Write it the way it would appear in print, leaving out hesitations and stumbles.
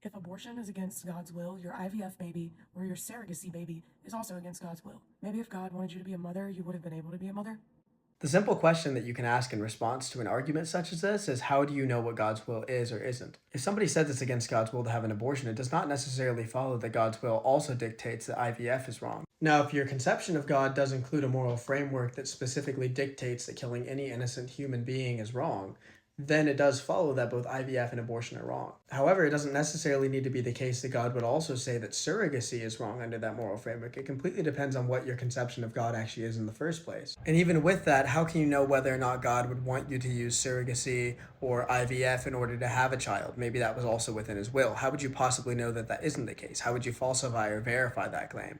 If abortion is against God's will, your IVF baby or your surrogacy baby is also against God's will. Maybe if God wanted you to be a mother, you would have been able to be a mother. The simple question that you can ask in response to an argument such as this is, how do you know what God's will is or isn't? If somebody says it's against God's will to have an abortion, it does not necessarily follow that God's will also dictates that IVF is wrong. Now, if your conception of God does include a moral framework that specifically dictates that killing any innocent human being is wrong, then it does follow that both IVF and abortion are wrong. However, it doesn't necessarily need to be the case that God would also say that surrogacy is wrong under that moral framework. It completely depends on what your conception of God actually is in the first place. And even with that, how can you know whether or not God would want you to use surrogacy or IVF in order to have a child? Maybe that was also within his will. How would you possibly know that that isn't the case? How would you falsify or verify that claim?